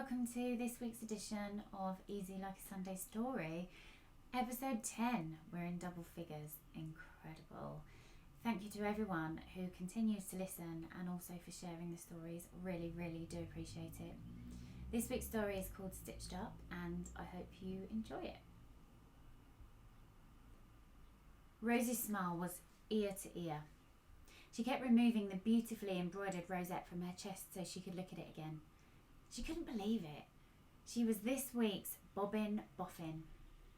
welcome to this week's edition of Easy Like a Sunday Story, episode 10. We're in double figures. Incredible. Thank you to everyone who continues to listen and also for sharing the stories. Really, really do appreciate it. This week's story is called Stitched Up and I hope you enjoy it. Rosie's smile was ear to ear. She kept removing the beautifully embroidered rosette from her chest so she could look at it again. She couldn't believe it. She was this week's Bobbin Boffin.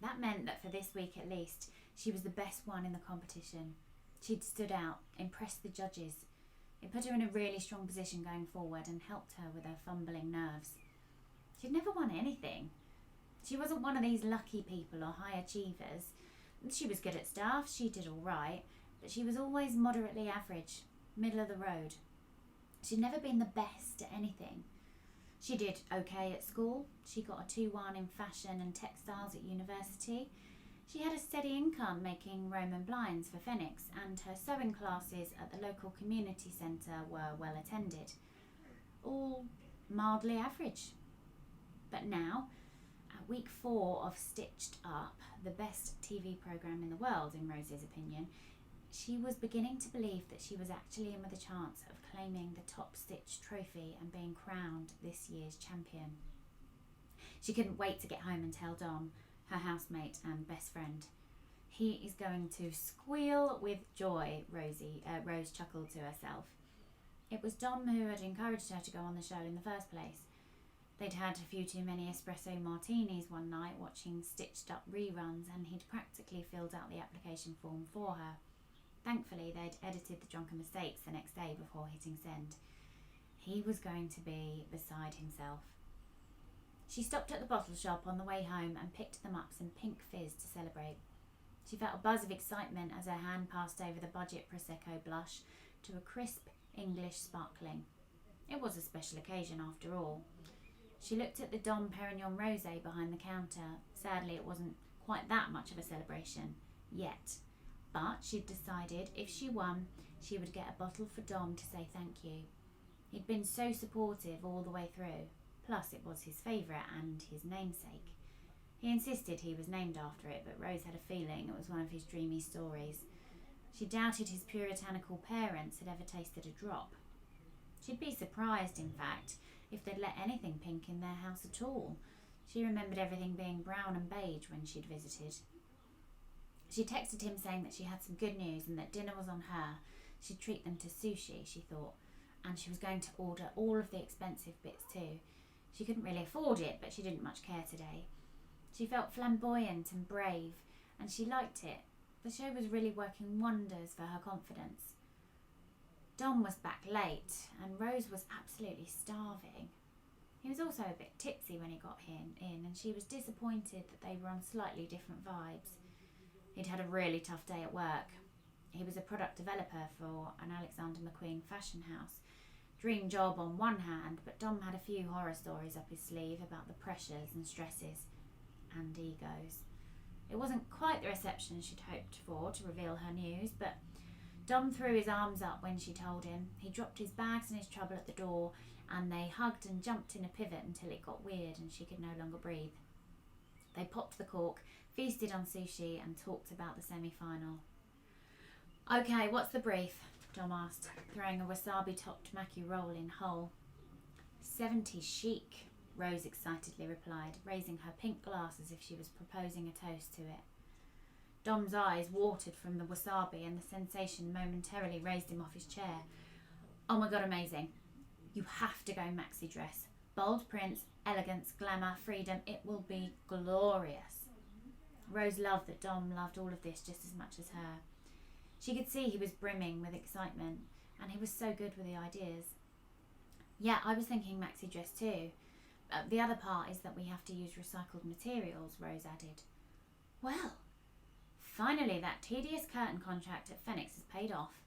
That meant that for this week at least, she was the best one in the competition. She'd stood out, impressed the judges. It put her in a really strong position going forward and helped her with her fumbling nerves. She'd never won anything. She wasn't one of these lucky people or high achievers. She was good at stuff, she did all right, but she was always moderately average, middle of the road. She'd never been the best at anything. She did okay at school. She got a 2-1 in fashion and textiles at university. She had a steady income making Roman blinds for Phoenix, and her sewing classes at the local community centre were well attended. All mildly average. But now, at week 4 of Stitched Up, the best TV programme in the world in Rosie's opinion, she was beginning to believe that she was actually in with a chance of claiming the top Stitch trophy and being crowned this year's champion. She couldn't wait to get home and tell Dom, her housemate and best friend. He is going to squeal with joy, Rose chuckled to herself. It was Dom who had encouraged her to go on the show in the first place. They'd had a few too many espresso martinis one night watching Stitched Up reruns, and he'd practically filled out the application form for her. Thankfully, they'd edited the drunken mistakes the next day before hitting send. He was going to be beside himself. She stopped at the bottle shop on the way home and picked them up some pink fizz to celebrate. She felt a buzz of excitement as her hand passed over the budget Prosecco blush to a crisp English sparkling. It was a special occasion after all. She looked at the Dom Perignon Rosé behind the counter. Sadly, it wasn't quite that much of a celebration yet. But she'd decided if she won, she would get a bottle for Dom to say thank you. He'd been so supportive all the way through. Plus, it was his favourite and his namesake. He insisted he was named after it, but Rose had a feeling it was one of his dreamy stories. She doubted his puritanical parents had ever tasted a drop. She'd be surprised, in fact, if they'd let anything pink in their house at all. She remembered everything being brown and beige when she'd visited. She texted him saying that she had some good news and that dinner was on her. She'd treat them to sushi, she thought, and she was going to order all of the expensive bits too. She couldn't really afford it, but she didn't much care today. She felt flamboyant and brave, and she liked it. The show was really working wonders for her confidence. Dom was back late, and Rose was absolutely starving. He was also a bit tipsy when he got in, and she was disappointed that they were on slightly different vibes. He'd had a really tough day at work. He was a product developer for an Alexander McQueen fashion house. Dream job on one hand, but Dom had a few horror stories up his sleeve about the pressures and stresses and egos. It wasn't quite the reception she'd hoped for to reveal her news, but Dom threw his arms up when she told him. He dropped his bags and his trouble at the door, and they hugged and jumped in a pivot until it got weird and she could no longer breathe. They popped the cork, feasted on sushi, and talked about the semi-final. Okay, what's the brief? Dom asked, throwing a wasabi-topped maki roll in whole. 70s chic, Rose excitedly replied, raising her pink glass as if she was proposing a toast to it. Dom's eyes watered from the wasabi and the sensation momentarily raised him off his chair. Oh my god, amazing. You have to go maxi dress. Bold prints, elegance, glamour, freedom. It will be glorious. Rose loved that Dom loved all of this just as much as her. She could see he was brimming with excitement, and he was so good with the ideas. Yeah, I was thinking maxi dress too. The other part is that we have to use recycled materials, Rose added. Well, finally that tedious curtain contract at Phoenix has paid off.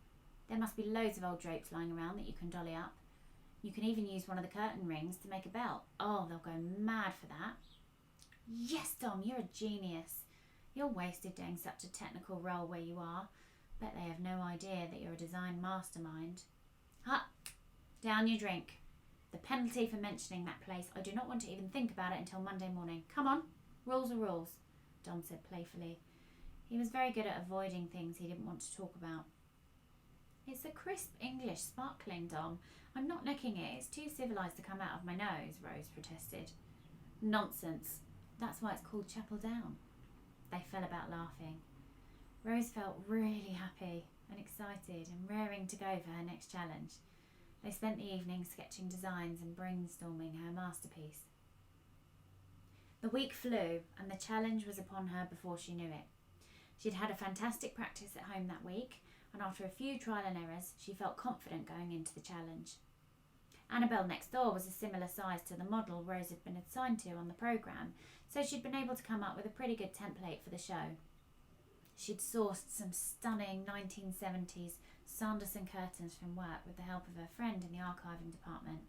There must be loads of old drapes lying around that you can dolly up. You can even use one of the curtain rings to make a belt. Oh, they'll go mad for that. Yes, Dom, you're a genius. You're wasted doing such a technical role where you are. Bet they have no idea that you're a design mastermind. Down your drink. The penalty for mentioning that place. I do not want to even think about it until Monday morning. Come on, rules are rules, Dom said playfully. He was very good at avoiding things he didn't want to talk about. It's the crisp English sparkling, Dom. I'm not licking it. It's too civilised to come out of my nose, Rose protested. Nonsense. That's why it's called Chapel Down. They fell about laughing. Rose felt really happy and excited and raring to go for her next challenge. They spent the evening sketching designs and brainstorming her masterpiece. The week flew and the challenge was upon her before she knew it. She'd had a fantastic practice at home that week, and after a few trial and errors, she felt confident going into the challenge. Annabelle next door was a similar size to the model Rose had been assigned to on the programme, so she'd been able to come up with a pretty good template for the show. She'd sourced some stunning 1970s Sanderson curtains from work with the help of her friend in the archiving department.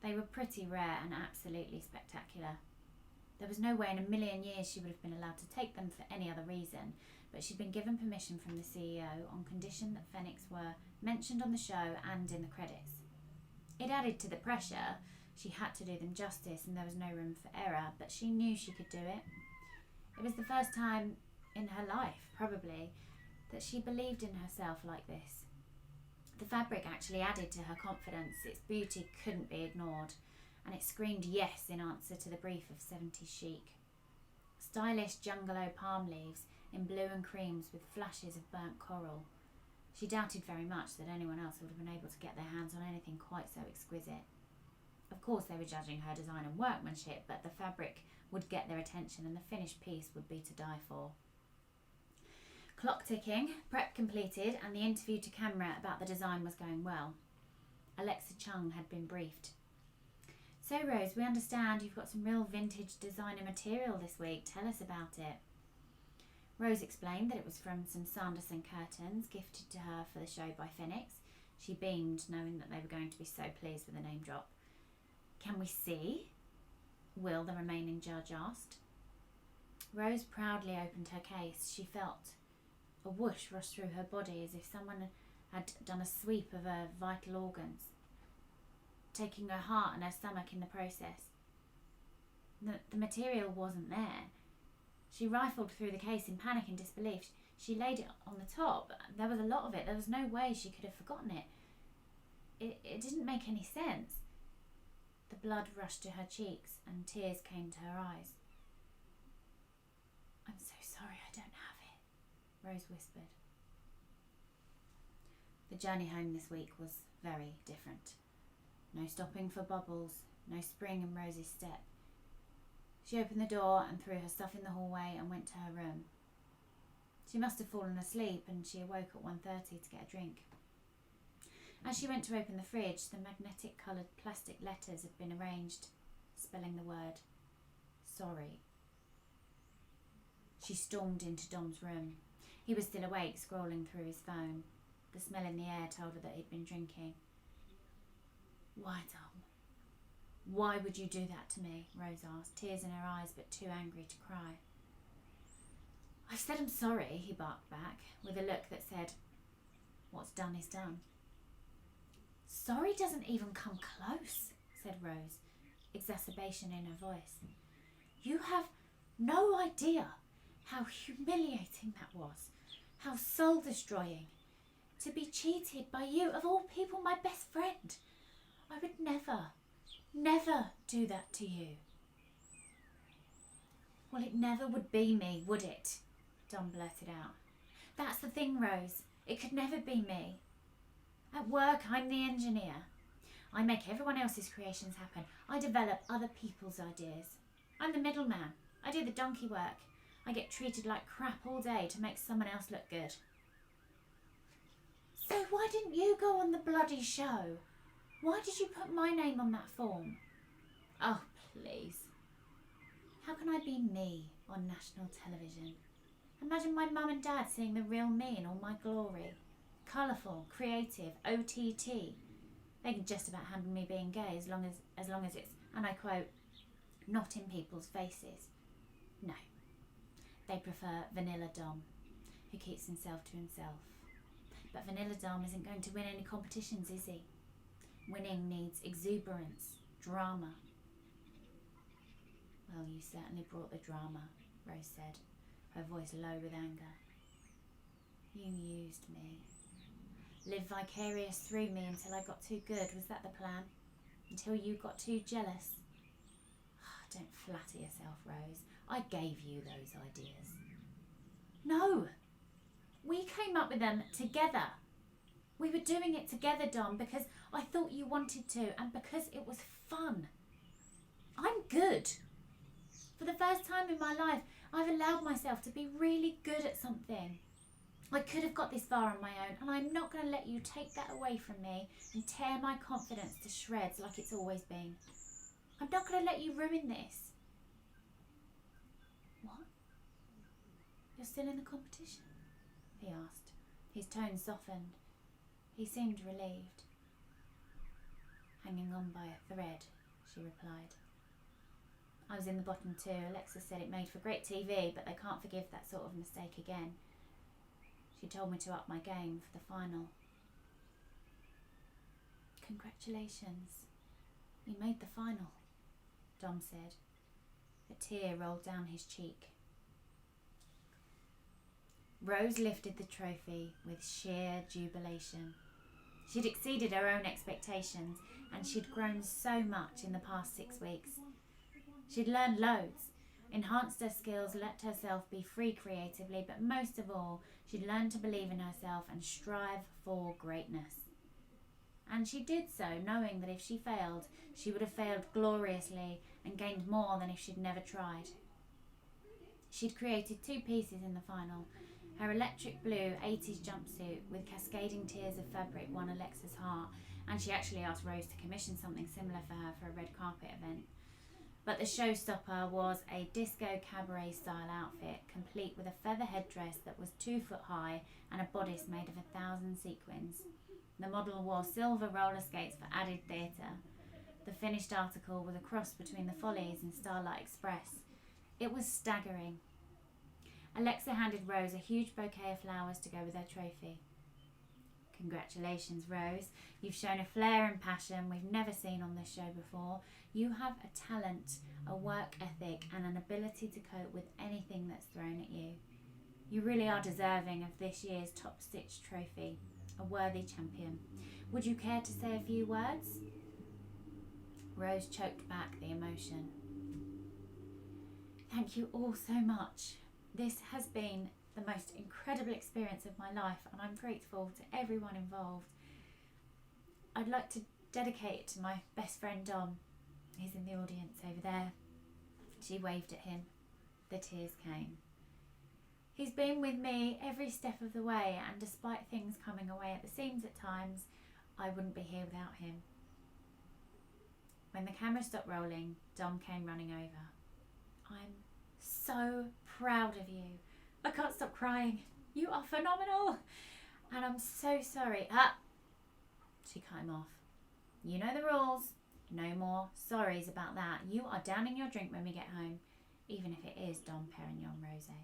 They were pretty rare and absolutely spectacular. There was no way in a million years she would have been allowed to take them for any other reason, but she'd been given permission from the CEO on condition that Phoenix were mentioned on the show and in the credits. It added to the pressure. She had to do them justice and there was no room for error, but she knew she could do it. It was the first time in her life, probably, that she believed in herself like this. The fabric actually added to her confidence. Its beauty couldn't be ignored, and it screamed yes in answer to the brief of 70s chic. Stylish jungalow palm leaves in blue and creams with flashes of burnt coral. She doubted very much that anyone else would have been able to get their hands on anything quite so exquisite. Of course they were judging her design and workmanship, but the fabric would get their attention and the finished piece would be to die for. Clock ticking, prep completed, and the interview to camera about the design was going well. Alexa Chung had been briefed. So Rose, we understand you've got some real vintage designer material this week. Tell us about it. Rose explained that it was from some Sanderson curtains gifted to her for the show by Phoenix. She beamed, knowing that they were going to be so pleased with the name drop. Can we see? Will, the remaining judge, asked. Rose proudly opened her case. She felt a whoosh rush through her body as if someone had done a sweep of her vital organs, taking her heart and her stomach in the process. The material wasn't there. She rifled through the case in panic and disbelief. She laid it on the top. There was a lot of it. There was no way she could have forgotten it. It didn't make any sense. The blood rushed to her cheeks and tears came to her eyes. I'm so sorry I don't have it, Rose whispered. The journey home this week was very different. No stopping for Bubbles, no spring in Rose's step. She opened the door and threw her stuff in the hallway and went to her room. She must have fallen asleep and she awoke at 1:30 to get a drink. As she went to open the fridge, the magnetic coloured plastic letters had been arranged, spelling the word sorry. She stormed into Dom's room. He was still awake, scrolling through his phone. The smell in the air told her that he'd been drinking. Why, Dom? Why would you do that to me? Rose asked, tears in her eyes but too angry to cry. I've said I'm sorry, he barked back, with a look that said, what's done is done. Sorry doesn't even come close, said Rose, exacerbation in her voice. You have no idea how humiliating that was, how soul-destroying. To be cheated by you, of all people, my best friend. I would never do that to you. Well, it never would be me, would it? Dom blurted out. That's the thing, Rose. It could never be me. At work, I'm the engineer. I make everyone else's creations happen. I develop other people's ideas. I'm the middleman. I do the donkey work. I get treated like crap all day to make someone else look good. So why didn't you go on the bloody show? Why did you put my name on that form? Oh, please. How can I be me on national television? Imagine my mum and dad seeing the real me in all my glory. Colourful, creative, OTT. They can just about handle me being gay as long as it's, and I quote, not in people's faces. No. They prefer Vanilla Dom, who keeps himself to himself. But Vanilla Dom isn't going to win any competitions, is he? Winning needs exuberance, drama. Well, you certainly brought the drama, Rose said, her voice low with anger. You used me. Live vicarious through me until I got too good, was that the plan? Until you got too jealous? Don't flatter yourself, Rose. I gave you those ideas. No! We came up with them together. We were doing it together, Dom, because I thought you wanted to and because it was fun. I'm good. For the first time in my life, I've allowed myself to be really good at something. I could have got this far on my own, and I'm not going to let you take that away from me and tear my confidence to shreds like it's always been. I'm not going to let you ruin this. What? You're still in the competition? He asked. His tone softened. He seemed relieved. Hanging on by a thread, she replied. I was in the bottom two. Alexa said it made for great TV, but they can't forgive that sort of mistake again. She told me to up my game for the final. Congratulations. You made the final, Dom said. A tear rolled down his cheek. Rose lifted the trophy with sheer jubilation. She'd exceeded her own expectations, and she'd grown so much in the past 6 weeks. She'd learned loads, enhanced her skills, let herself be free creatively, but most of all, she'd learned to believe in herself and strive for greatness. And she did so, knowing that if she failed, she would have failed gloriously and gained more than if she'd never tried. She'd created 2 pieces in the final. Her electric blue 80s jumpsuit with cascading tiers of fabric won Alexa's heart, and she actually asked Rose to commission something similar for her for a red carpet event. But the showstopper was a disco cabaret style outfit, complete with a feather headdress that was 2 foot high and a bodice made of 1,000 sequins. The model wore silver roller skates for added theatre. The finished article was a cross between the Follies and Starlight Express. It was staggering. Alexa handed Rose a huge bouquet of flowers to go with her trophy. Congratulations, Rose. You've shown a flair and passion we've never seen on this show before. You have a talent, a work ethic, and an ability to cope with anything that's thrown at you. You really are deserving of this year's Top Stitch trophy, a worthy champion. Would you care to say a few words? Rose choked back the emotion. Thank you all so much. This has been the most incredible experience of my life, and I'm grateful to everyone involved. I'd like to dedicate it to my best friend Dom. He's in the audience over there. She waved at him. The tears came. He's been with me every step of the way, and despite things coming away at the seams at times, I wouldn't be here without him. When the camera stopped rolling, Dom came running over. I'm so proud of you. I can't stop crying. You are phenomenal. And I'm so sorry. She cut him off. You know the rules. No more sorries about that. You are downing your drink when we get home, even if it is Dom Perignon Rosé.